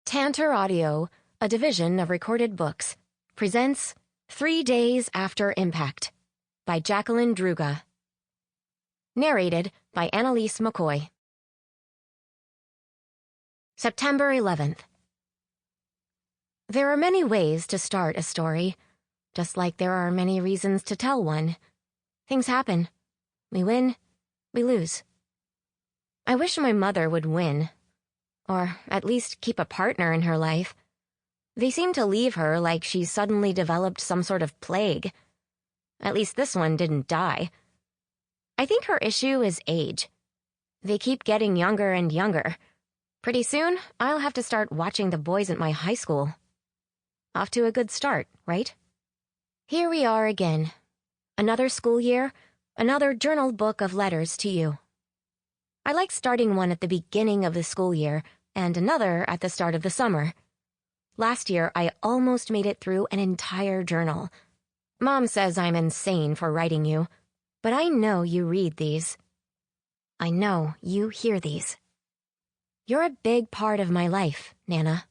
Tantor Audio, a division of Recorded Books, presents 3 Days After Impact by Jacqueline Druga. Narrated by Annalyse Mccoy. September 11th. There are many ways to start a story, just like there are many reasons to tell one. Things happen. We win, we lose. I wish my mother would win. Or at least keep a partner in her life. They seem to leave her like she suddenly developed some sort of plague. At least this one didn't die. I think her issue is age. They keep getting younger and younger. Pretty soon, I'll have to start watching the boys at my high school. Off to a good start, right? Here we are again. Another school year, another journal book of letters to you. I like starting one at the beginning of the school year and another at the start of the summer. Last year, I almost made it through an entire journal. Mom says I'm insane for writing you, but I know you read these. I know you hear these. You're a big part of my life, Nana.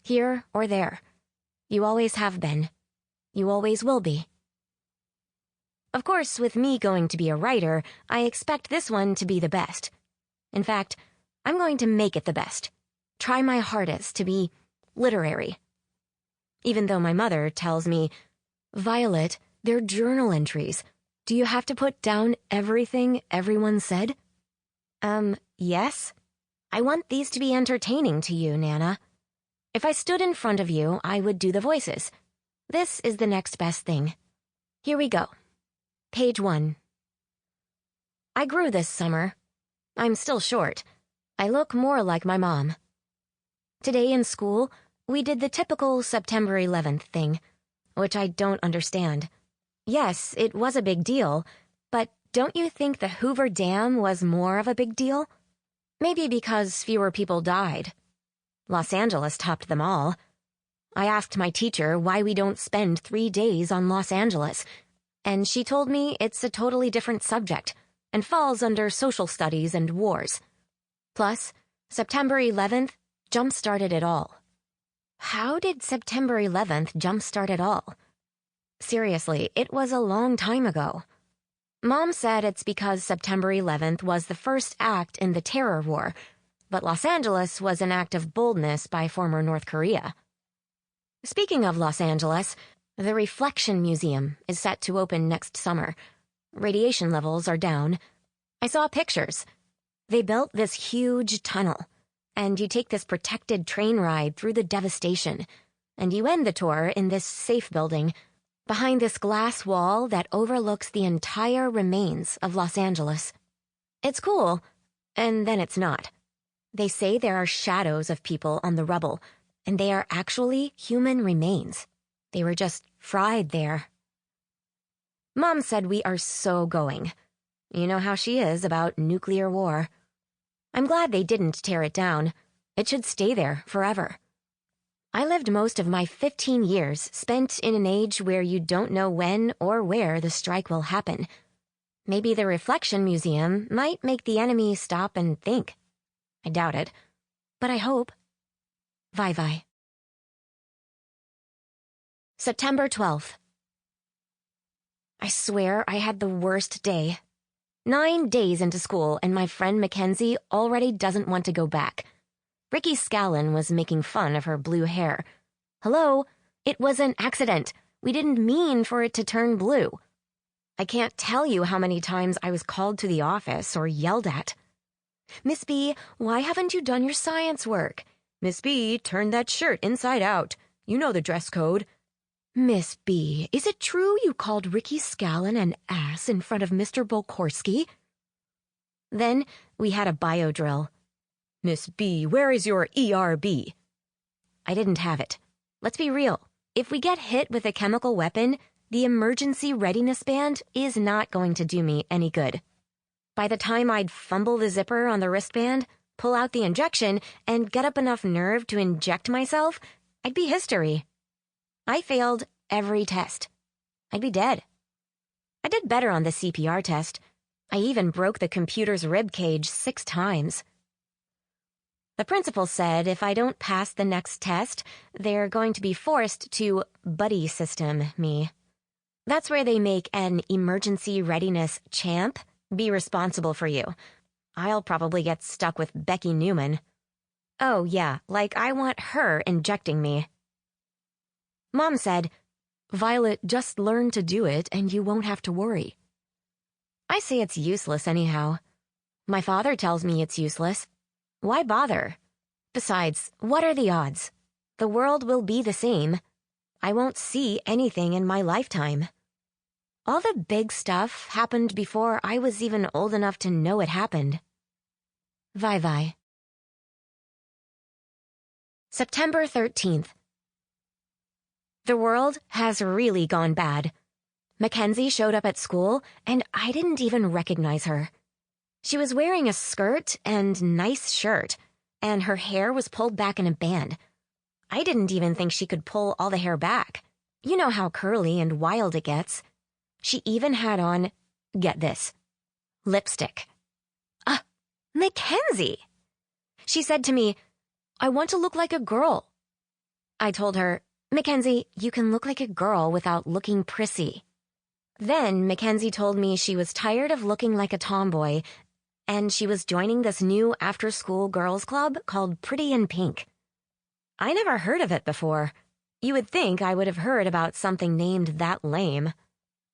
Here or there. You always have been. You always will be. Of course, with me going to be a writer, I expect this one to be the best. In fact, I'm going to make it the best. Try my hardest to be literary. Even though my mother tells me, "Violet, they're journal entries. Do you have to put down everything everyone said?" Yes. I want these to be entertaining to you, Nana. If I stood in front of you, I would do the voices. This is the next best thing. Here we go. Page 1. I grew this summer. I'm still short. I look more like my mom. Today in school, we did the typical September 11th thing, which I don't understand. Yes, it was a big deal, but don't you think the Hoover Dam was more of a big deal? Maybe because fewer people died. Los Angeles topped them all. I asked my teacher why we don't spend 3 days on Los Angeles, and she told me it's a totally different subject and falls under social studies and wars. Plus, September 11th jump-started it all. How did September 11th jump-start it all? Seriously, it was a long time ago. Mom said it's because September 11th was the first act in the Terror War, but Los Angeles was an act of boldness by former North Korea. Speaking of Los Angeles, the Reflection Museum is set to open next summer. Radiation levels are down. I saw pictures. They built this huge tunnel, and you take this protected train ride through the devastation, and you end the tour in this safe building, behind this glass wall that overlooks the entire remains of Los Angeles. It's cool, and then it's not. They say there are shadows of people on the rubble, and they are actually human remains. They were just fried there. Mom said we are so going. You know how she is about nuclear war. I'm glad they didn't tear it down. It should stay there forever. I lived most of my 15 years spent in an age where you don't know when or where the strike will happen. Maybe the Reflection Museum might make the enemy stop and think. I doubt it, but I hope. Vi. September 12th. I swear I had the worst day. 9 days into school and my friend Mackenzie already doesn't want to go back. Ricky Scallon was making fun of her blue hair. Hello, it was an accident. We didn't mean for it to turn blue. I can't tell you how many times I was called to the office or yelled at. Miss B, why haven't you done your science work? Miss B, turn that shirt inside out. You know the dress code. Miss B, is it true you called Ricky Scallon an ass in front of Mr. Bolkorski? Then we had a bio drill. Miss B, where is your ERB? I didn't have it. Let's be real. If we get hit with a chemical weapon, the emergency readiness band is not going to do me any good. By the time I'd fumble the zipper on the wristband, pull out the injection, and get up enough nerve to inject myself, I'd be history. I failed every test. I'd be dead. I did better on the CPR test. I even broke the computer's rib cage 6 times. The principal said if I don't pass the next test, they're going to be forced to buddy system me. That's where they make an emergency readiness champ be responsible for you. I'll probably get stuck with Becky Newman. Oh, yeah, like I want her injecting me. Mom said, "Violet, just learn to do it and you won't have to worry." I say it's useless anyhow. My father tells me it's useless. Why bother? Besides, what are the odds? The world will be the same. I won't see anything in my lifetime. All the big stuff happened before I was even old enough to know it happened. Vi. September 13th. The world has really gone bad. Mackenzie showed up at school, and I didn't even recognize her. She was wearing a skirt and nice shirt, and her hair was pulled back in a band. I didn't even think she could pull all the hair back. You know how curly and wild it gets. She even had on, get this, lipstick. Mackenzie! She said to me, "I want to look like a girl." I told her, "Mackenzie, you can look like a girl without looking prissy." Then Mackenzie told me she was tired of looking like a tomboy, and she was joining this new after-school girls club called Pretty in Pink. I never heard of it before. You would think I would have heard about something named that lame.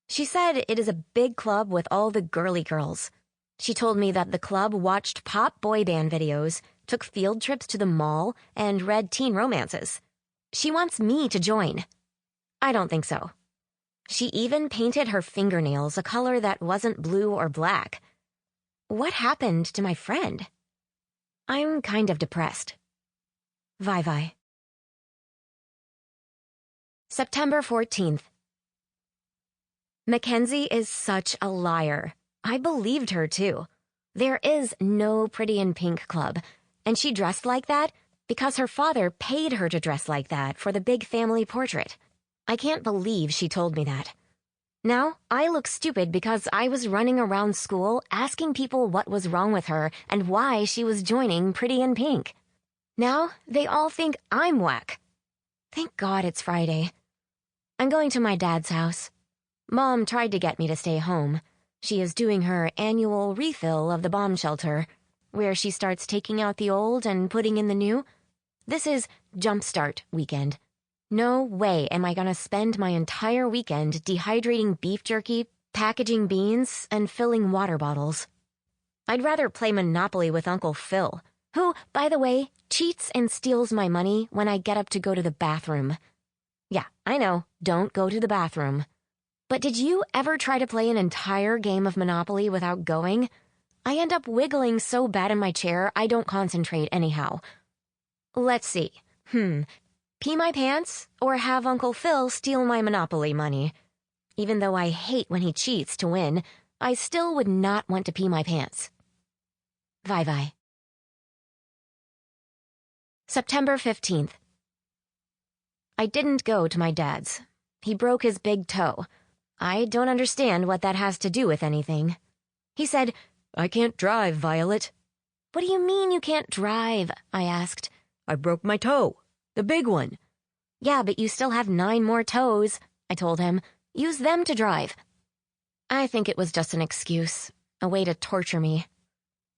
She said it is a big club with all the girly girls. She told me that the club watched pop boy band videos, took field trips to the mall, and read teen romances. She wants me to join. I don't think so. She even painted her fingernails a color that wasn't blue or black. What happened to my friend? I'm kind of depressed. Vi. September 14th. Mackenzie is such a liar. I believed her, too. There is no Pretty in Pink club, and she dressed like that because her father paid her to dress like that for the big family portrait. I can't believe she told me that. Now, I look stupid because I was running around school asking people what was wrong with her and why she was joining Pretty in Pink. Now, they all think I'm whack. Thank God it's Friday. I'm going to my dad's house. Mom tried to get me to stay home. She is doing her annual refill of the bomb shelter, where she starts taking out the old and putting in the new. This is Jumpstart weekend. No way am I gonna spend my entire weekend dehydrating beef jerky, packaging beans, and filling water bottles. I'd rather play Monopoly with Uncle Phil, who, by the way, cheats and steals my money when I get up to go to the bathroom. Yeah, I know, don't go to the bathroom. But did you ever try to play an entire game of Monopoly without going? I end up wiggling so bad in my chair I don't concentrate anyhow. Let's see. Pee my pants or have Uncle Phil steal my Monopoly money? Even though I hate when he cheats to win, I still would not want to pee my pants. Vi. September 15th. I didn't go to my dad's. He broke his big toe. I don't understand what that has to do with anything. He said, "I can't drive, Violet." What do you mean you can't drive? I asked. I broke my toe. The big one. Yeah, but you still have 9 more toes, I told him. Use them to drive. I think it was just an excuse, a way to torture me.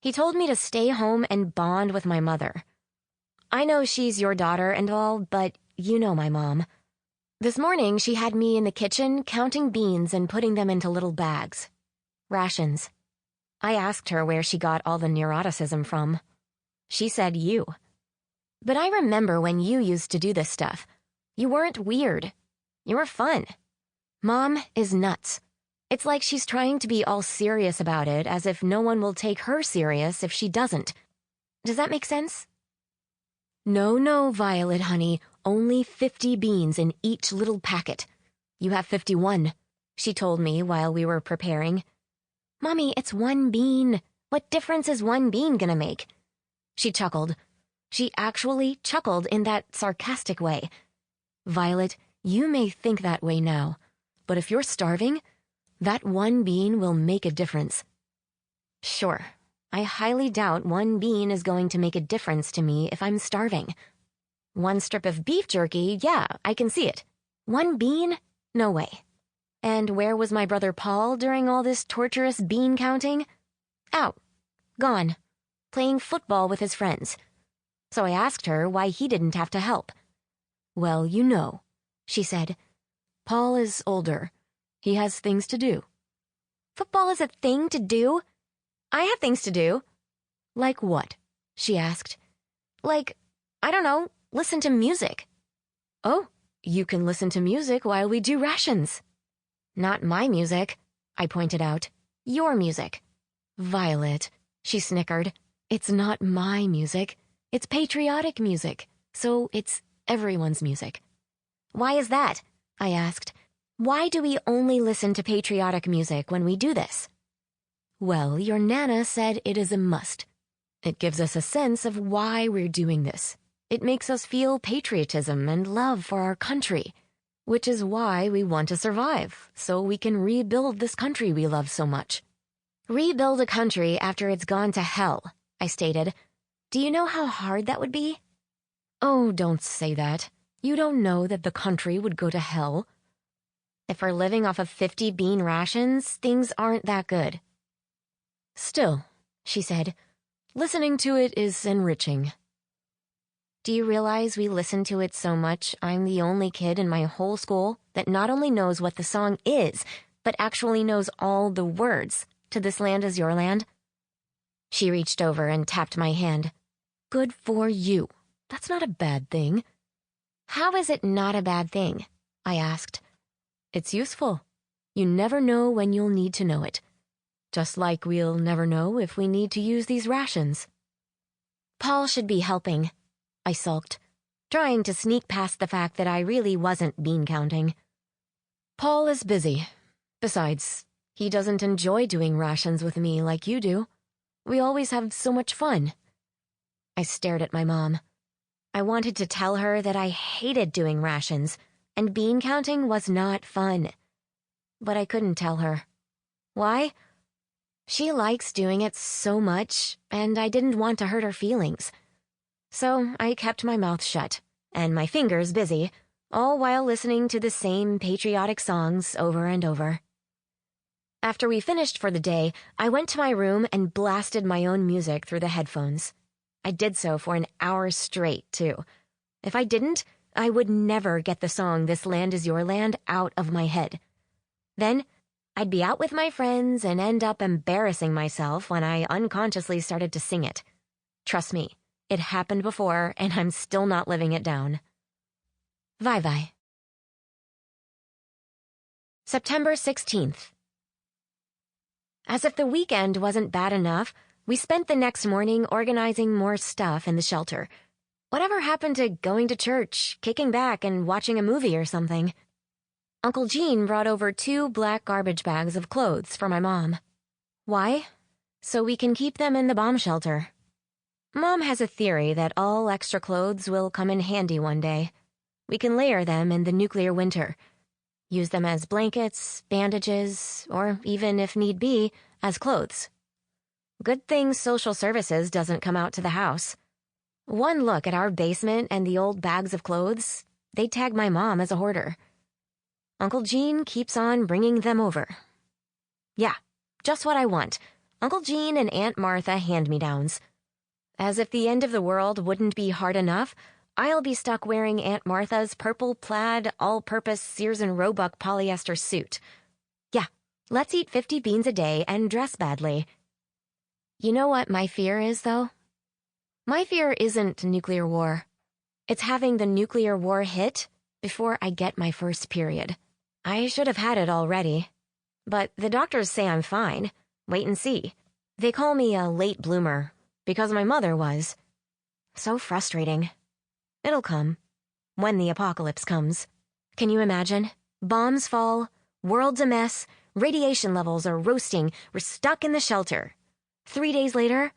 He told me to stay home and bond with my mother. I know she's your daughter and all, but you know my mom. This morning, she had me in the kitchen counting beans and putting them into little bags. Rations. I asked her where she got all the neuroticism from. She said you. But I remember when you used to do this stuff. You weren't weird. You were fun. Mom is nuts. It's like she's trying to be all serious about it, as if no one will take her serious if she doesn't. Does that make sense? No, Violet, honey. Only 50 beans in each little packet. You have 51, she told me while we were preparing. Mommy, it's 1 bean. What difference is 1 bean gonna make? She chuckled. She actually chuckled in that sarcastic way. Violet, you may think that way now, but if you're starving, that 1 bean will make a difference. Sure, I highly doubt one bean is going to make a difference to me if I'm starving. One strip of beef jerky, yeah, I can see it. One bean? No way. And where was my brother Paul during all this torturous bean counting? Out. Gone. Playing football with his friends. So I asked her why he didn't have to help. Well, you know, she said. Paul is older. He has things to do. Football is a thing to do? I have things to do. Like what? She asked. Like, I don't know, listen to music. Oh, you can listen to music while we do rations. Not my music, I pointed out. Your music. Violet, she snickered. It's not my music. It's patriotic music, so it's everyone's music. Why is that? I asked. Why do we only listen to patriotic music when we do this? Well, your Nana said it is a must. It gives us a sense of why we're doing this. It makes us feel patriotism and love for our country, which is why we want to survive, so we can rebuild this country we love so much. Rebuild a country after it's gone to hell, I stated. Do you know how hard that would be? Oh, don't say that. You don't know that the country would go to hell. If we're living off of 50 bean rations, things aren't that good. Still, she said, listening to it is enriching. Do you realize we listen to it so much I'm the only kid in my whole school that not only knows what the song is, but actually knows all the words to This Land Is Your Land? She reached over and tapped my hand. Good for you. That's not a bad thing. How is it not a bad thing? I asked. It's useful. You never know when you'll need to know it. Just like we'll never know if we need to use these rations. Paul should be helping, I sulked, trying to sneak past the fact that I really wasn't bean counting. Paul is busy. Besides, he doesn't enjoy doing rations with me like you do. We always have so much fun. I stared at my mom. I wanted to tell her that I hated doing rations, and bean counting was not fun. But I couldn't tell her. Why? She likes doing it so much, and I didn't want to hurt her feelings. So I kept my mouth shut, and my fingers busy, all while listening to the same patriotic songs over and over. After we finished for the day, I went to my room and blasted my own music through the headphones. I did so for an hour straight, too. If I didn't, I would never get the song This Land Is Your Land out of my head. Then, I'd be out with my friends and end up embarrassing myself when I unconsciously started to sing it. Trust me, it happened before, and I'm still not living it down. Vai. September 16th. As if the weekend wasn't bad enough, we spent the next morning organizing more stuff in the shelter. Whatever happened to going to church, kicking back, and watching a movie or something? Uncle Gene brought over 2 black garbage bags of clothes for my mom. Why? So we can keep them in the bomb shelter. Mom has a theory that all extra clothes will come in handy one day. We can layer them in the nuclear winter. Use them as blankets, bandages, or even, if need be, as clothes. Good thing social services doesn't come out to the house. One look at our basement and the old bags of clothes, they tag my mom as a hoarder. Uncle Gene keeps on bringing them over. Yeah, just what I want. Uncle Gene and Aunt Martha hand-me-downs. As if the end of the world wouldn't be hard enough, I'll be stuck wearing Aunt Martha's purple plaid, all-purpose Sears and Roebuck polyester suit. Yeah, let's eat 50 beans a day and dress badly. You know what my fear is, though? My fear isn't nuclear war. It's having the nuclear war hit before I get my first period. I should have had it already. But the doctors say I'm fine. Wait and see. They call me a late bloomer, because my mother was. So frustrating. It'll come. When the apocalypse comes. Can you imagine? Bombs fall, world's a mess, radiation levels are roasting, we're stuck in the shelter. 3 days later,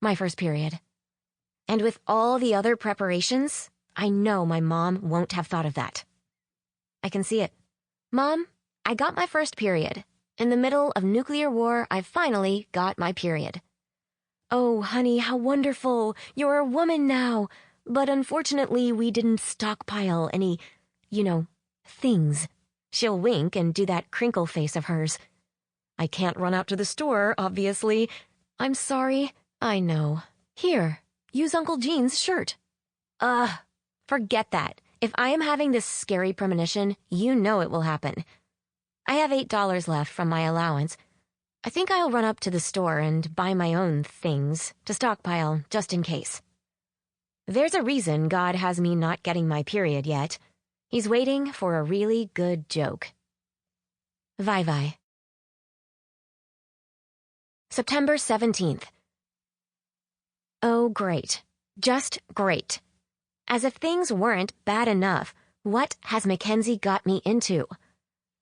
my first period. And with all the other preparations, I know my mom won't have thought of that. I can see it. Mom, I got my first period. In the middle of nuclear war, I finally got my period. "Oh, honey, how wonderful. You're a woman now. But unfortunately, we didn't stockpile any, things." She'll wink and do that crinkle face of hers. "I can't run out to the store, obviously." "I'm sorry." "I know. Here, use Uncle Gene's shirt." Forget that. If I am having this scary premonition, you know it will happen. I have $8 left from my allowance. I think I'll run up to the store and buy my own things to stockpile just in case. There's a reason God has me not getting my period yet. He's waiting for a really good joke. Vi. September 17th. Oh, great. Just great. As if things weren't bad enough, what has Mackenzie got me into?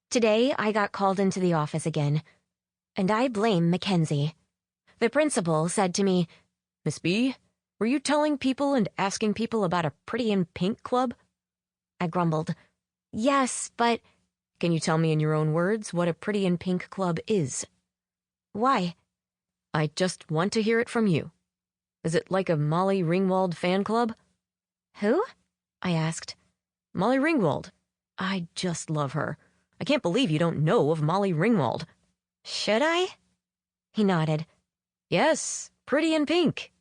Today, I got called into the office again. And I blame Mackenzie. The principal said to me, "Miss B, were you telling people and asking people about a Pretty in Pink club?" I grumbled. "Yes, but—" "Can you tell me in your own words what a Pretty in Pink club is?" "Why?" "I just want to hear it from you. Is it like a Molly Ringwald fan club?" "Who?" I asked. "Molly Ringwald. I just love her. I can't believe you don't know of Molly Ringwald." "Should I?" He nodded. "Yes, Pretty in Pink.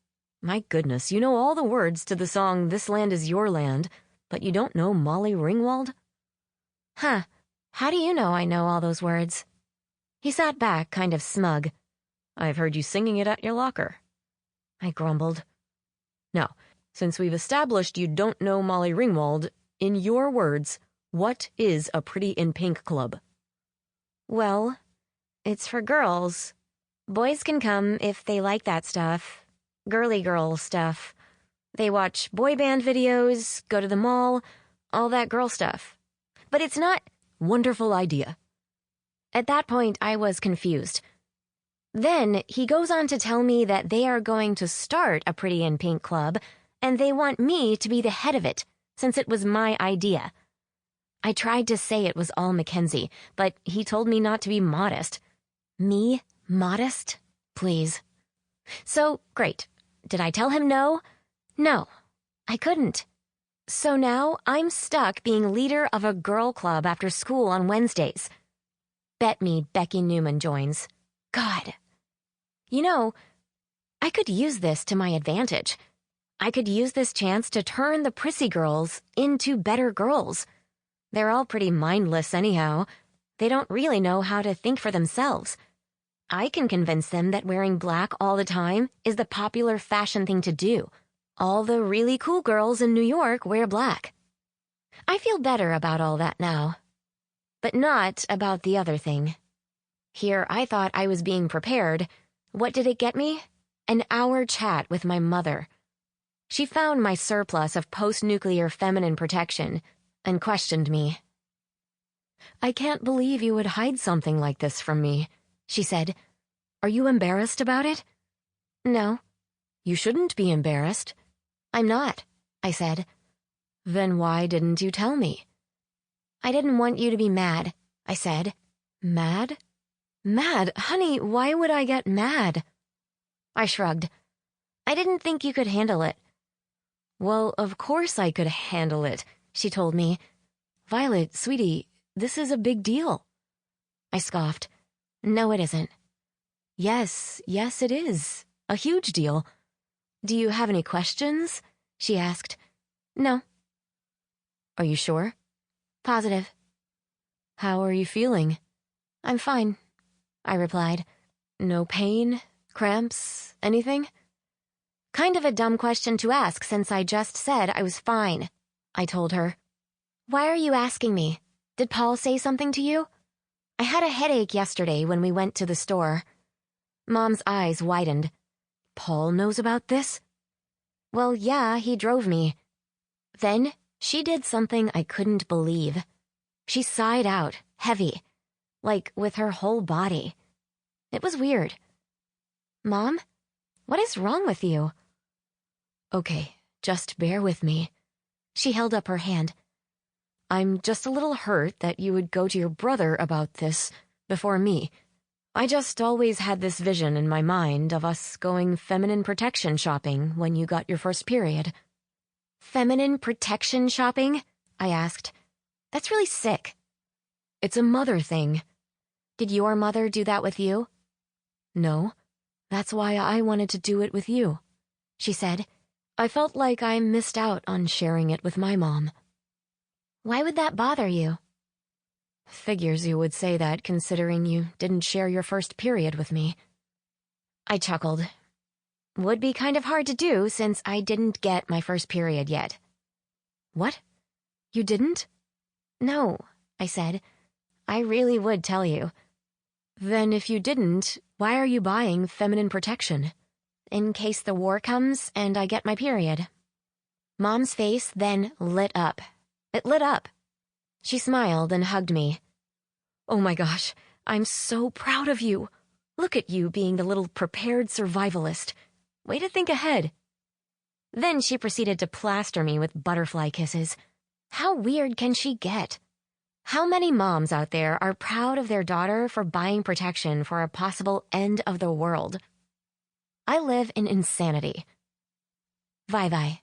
My goodness, you know all the words to the song 'This Land Is Your Land,' but you don't know Molly Ringwald?" "Huh. How do you know I know all those words?" He sat back, kind of smug. "I've heard you singing it at your locker." I grumbled. "Now, since we've established you don't know Molly Ringwald, in your words, what is a Pretty in Pink club?" "Well, it's for girls. Boys can come if they like that stuff. Girly girl stuff. They watch boy band videos, go to the mall, all that girl stuff. But it's not—" "Wonderful idea." At that point, I was confused. Then he goes on to tell me that they are going to start a Pretty in Pink club, and they want me to be the head of it, since it was my idea. I tried to say it was all Mackenzie, but he told me not to be modest. Me? Modest? Please. So, great. Did I tell him no? No, I couldn't. So now I'm stuck being leader of a girl club after school on Wednesdays. Bet me Becky Newman joins. God. I could use this to my advantage. I could use this chance to turn the prissy girls into better girls. They're all pretty mindless anyhow. They don't really know how to think for themselves. I can convince them that wearing black all the time is the popular fashion thing to do. All the really cool girls in New York wear black. I feel better about all that now. But not about the other thing. Here I thought I was being prepared. What did it get me? An hour chat with my mother. She found my surplus of post-nuclear feminine protection and questioned me. "I can't believe you would hide something like this from me," she said. "Are you embarrassed about it?" "No." "You shouldn't be embarrassed." "I'm not," I said. "Then why didn't you tell me?" "I didn't want you to be mad," I said. "Mad? Mad? Honey, why would I get mad?" I shrugged. "I didn't think you could handle it." "Well, of course I could handle it," she told me. "Violet, sweetie, this is a big deal." I scoffed. "No, it isn't." Yes, it is. A huge deal." "Do you have any questions?" she asked. "No." "Are you sure?" "Positive." "How are you feeling?" "I'm fine," I replied. "No pain, cramps, anything?" "Kind of a dumb question to ask since I just said I was fine," I told her. "Why are you asking me? Did Paul say something to you?" "I had a headache yesterday when we went to the store." Mom's eyes widened. "Paul knows about this?" "Well, yeah, he drove me." Then she did something I couldn't believe. She sighed out, heavy, like with her whole body. It was weird. "Mom, what is wrong with you?" "Okay, just bear with me." She held up her hand. "I'm just a little hurt that you would go to your brother about this before me. I just always had this vision in my mind of us going feminine protection shopping when you got your first period. Feminine protection shopping? I asked. That's really sick. It's a mother thing. Did your mother do that with you? No. That's why I wanted to do it with you, she said. I felt like I missed out on sharing it with my mom. Why would that bother you? Figures you would say that considering you didn't share your first period with me. I chuckled. Would be kind of hard to do since I didn't get my first period yet. What? You didn't? No, I said. I really would tell you. Then if you didn't, why are you buying feminine protection? In case the war comes and I get my period. Mom's face then lit up. It lit up. She smiled and hugged me. Oh my gosh, I'm so proud of you. Look at you being the little prepared survivalist. Way to think ahead. Then she proceeded to plaster me with butterfly kisses. How weird can she get? How many moms out there are proud of their daughter for buying protection for a possible end of the world? I live in insanity. Bye-bye.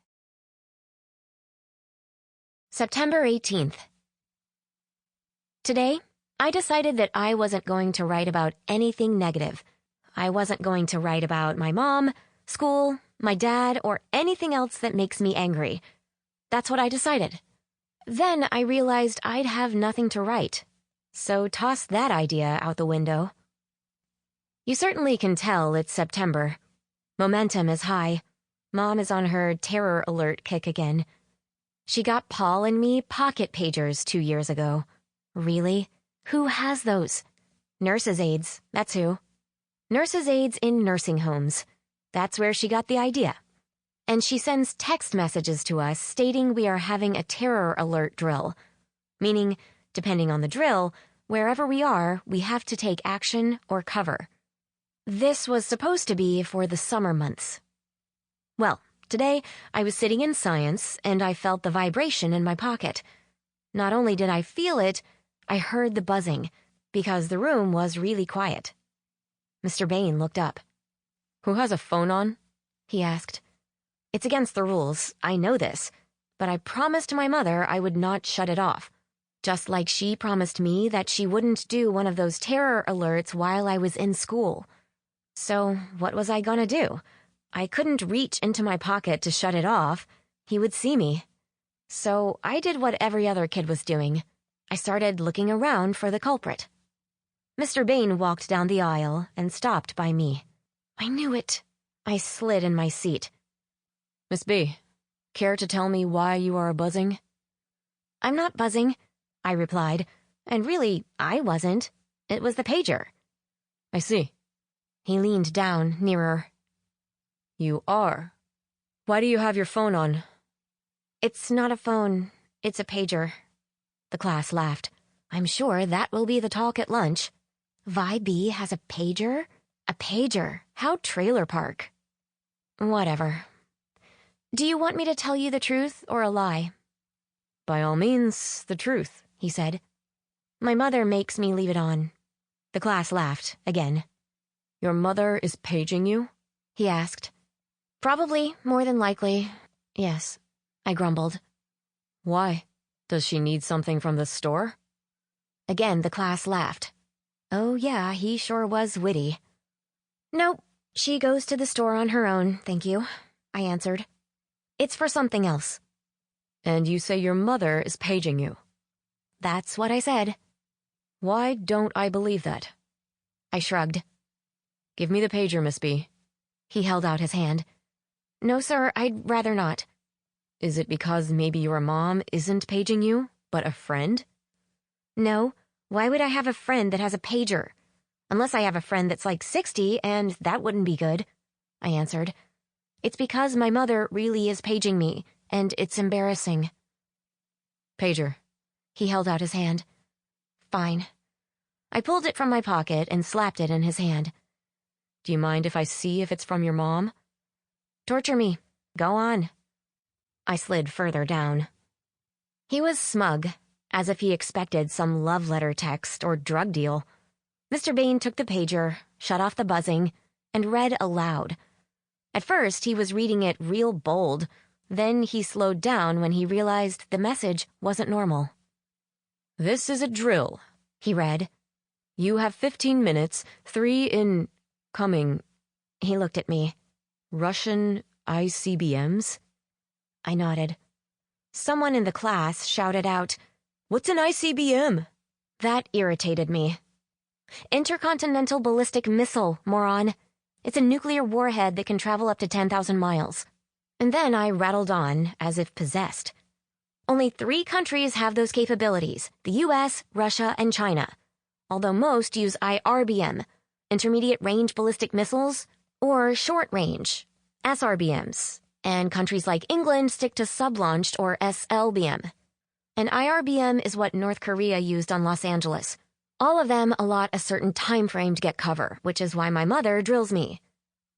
September 18th. Today, I decided that I wasn't going to write about anything negative. I wasn't going to write about my mom, school, my dad, or anything else that makes me angry. That's what I decided. Then I realized I'd have nothing to write, so tossed that idea out the window. You certainly can tell it's September. Momentum is high. Mom is on her terror alert kick again. She got Paul and me pocket pagers 2 years ago. Really? Who has those? Nurses' aides, that's who. Nurses' aides in nursing homes. That's where she got the idea. And she sends text messages to us stating we are having a terror alert drill. Meaning, depending on the drill, wherever we are, we have to take action or cover. This was supposed to be for the summer months. Well, today I was sitting in science and I felt the vibration in my pocket. Not only did I feel it, I heard the buzzing, because the room was really quiet. Mr. Bain looked up. Who has a phone on? He asked. It's against the rules, I know this, but I promised my mother I would not shut it off, just like she promised me that she wouldn't do one of those terror alerts while I was in school. So what was I gonna do? I couldn't reach into my pocket to shut it off. He would see me. So I did what every other kid was doing. I started looking around for the culprit. Mr. Bain walked down the aisle and stopped by me. I knew it. I slid in my seat. Miss B, care to tell me why you are buzzing? I'm not buzzing, I replied, and really, I wasn't. It was the pager. I see. He leaned down nearer. You are? Why do you have your phone on? It's not a phone, it's a pager. The class laughed. I'm sure that will be the talk at lunch. Vi B has a pager? A pager? How trailer park? Whatever. Do you want me to tell you the truth or a lie? By all means, the truth, he said. My mother makes me leave it on. The class laughed again. Your mother is paging you? He asked. Probably, more than likely. Yes, I grumbled. Why? Does she need something from the store? Again, the class laughed. Oh yeah, he sure was witty. Nope, she goes to the store on her own, thank you, I answered. It's for something else. And you say your mother is paging you? That's what I said. Why don't I believe that? I shrugged. Give me the pager, Miss B. He held out his hand. No, sir, I'd rather not. Is it because maybe your mom isn't paging you, but a friend? No. Why would I have a friend that has a pager? Unless I have a friend that's like 60, and that wouldn't be good, I answered. It's because my mother really is paging me, and it's embarrassing. Pager. He held out his hand. Fine. I pulled it from my pocket and slapped it in his hand. Do you mind if I see if it's from your mom? Torture me. Go on. I slid further down. He was smug, as if he expected some love letter text or drug deal. Mr. Bain took the pager, shut off the buzzing, and read aloud. At first, he was reading it real bold. Then he slowed down when he realized the message wasn't normal. "This is a drill," he read. "You have 15 minutes, 3 in... coming." He looked at me. "Russian ICBMs?" I nodded. Someone in the class shouted out, "What's an ICBM?" That irritated me. "Intercontinental ballistic missile, moron. It's a nuclear warhead that can travel up to 10,000 miles. And then I rattled on, as if possessed. Only 3 countries have those capabilities, the US, Russia, and China. Although most use IRBM, intermediate range ballistic missiles, or short range, SRBMs. And countries like England stick to sub-launched or SLBM. An IRBM is what North Korea used on Los Angeles. All of them allot a certain time frame to get cover, which is why my mother drills me.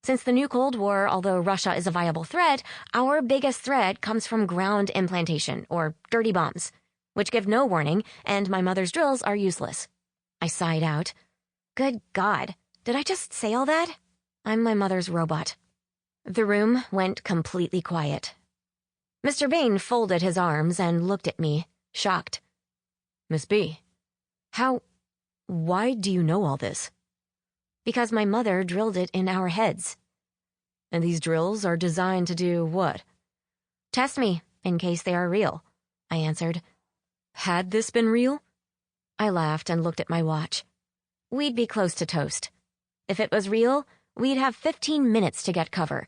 Since the new Cold War, although Russia is a viable threat, our biggest threat comes from ground implantation, or dirty bombs, which give no warning, and my mother's drills are useless. I sighed out. Good God, did I just say all that? I'm my mother's robot. The room went completely quiet. Mr. Bain folded his arms and looked at me, shocked. "Miss B, why do you know all this?" "Because my mother drilled it in our heads." "And these drills are designed to do what?" "Test me, in case they are real," I answered. "Had this been real?" I laughed and looked at my watch. We'd be close to toast. If it was real, we'd have 15 minutes to get cover.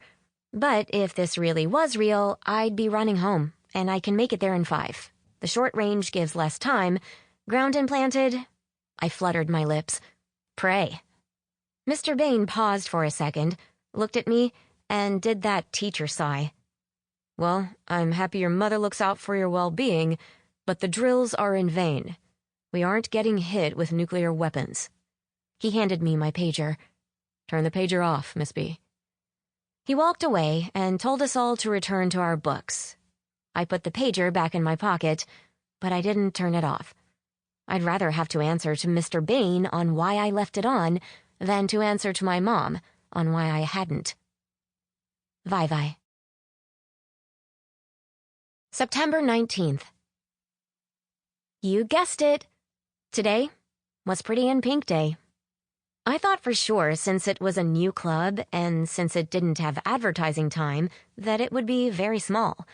But if this really was real, I'd be running home, and I can make it there in 5. The short range gives less time. Ground implanted... I fluttered my lips. Pray. Mr. Bain paused for a second, looked at me, and did that teacher sigh. "Well, I'm happy your mother looks out for your well-being, but the drills are in vain. We aren't getting hit with nuclear weapons." He handed me my pager. "Turn the pager off, Miss B." He walked away and told us all to return to our books. I put the pager back in my pocket, but I didn't turn it off. I'd rather have to answer to Mr. Bain on why I left it on than to answer to my mom on why I hadn't. Vai. September 19th. You guessed it. Today was Pretty in Pink Day. I thought for sure, since it was a new club and since it didn't have advertising time, that it would be very small.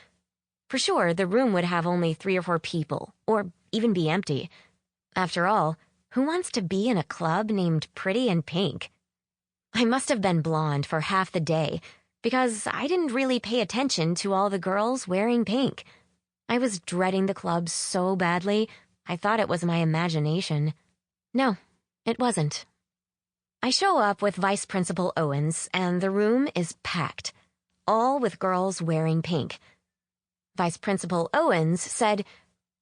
For sure, the room would have only 3 or 4 people, or even be empty. After all, who wants to be in a club named Pretty in Pink? I must have been blonde for half the day, because I didn't really pay attention to all the girls wearing pink. I was dreading the club so badly, I thought it was my imagination. No, it wasn't. I show up with Vice Principal Owens, and the room is packed, all with girls wearing pink. Vice Principal Owens said,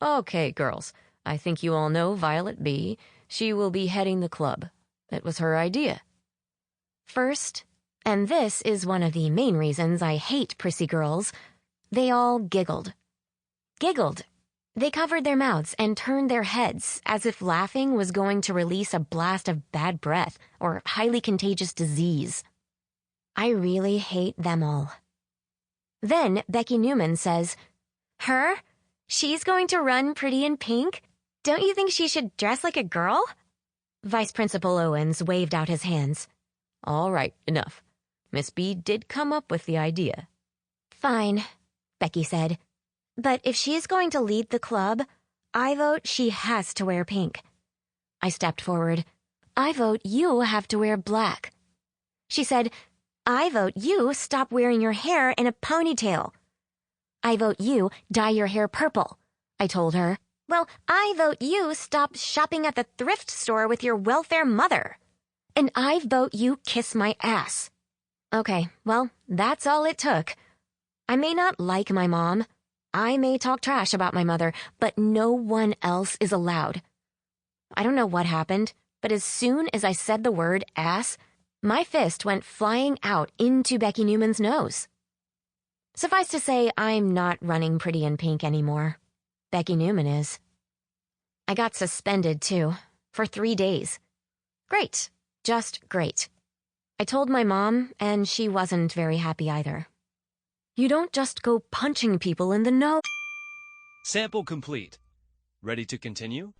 "Okay, girls, I think you all know Violet B. She will be heading the club. It was her idea." First, and this is one of the main reasons I hate prissy girls, they all giggled. Giggled. They covered their mouths and turned their heads as if laughing was going to release a blast of bad breath or highly contagious disease. I really hate them all. Then Becky Newman says, "Her? She's going to run Pretty in Pink? Don't you think she should dress like a girl?" Vice Principal Owens waved out his hands. "All right, enough. Miss B did come up with the idea." "Fine," Becky said. "But if she's going to lead the club, I vote she has to wear pink." I stepped forward. "I vote you have to wear black." She said, "I vote you stop wearing your hair in a ponytail." "I vote you dye your hair purple," I told her. "Well, I vote you stop shopping at the thrift store with your welfare mother." "And I vote you kiss my ass." Okay, well, that's all it took. I may not like my mom. I may talk trash about my mother, but no one else is allowed. I don't know what happened, but as soon as I said the word ass, my fist went flying out into Becky Newman's nose. Suffice to say, I'm not running Pretty in Pink anymore. Becky Newman is. I got suspended, too, for 3 days. Great. Just great. I told my mom, and she wasn't very happy either. You don't just go punching people in the nose. Sample complete. Ready to continue?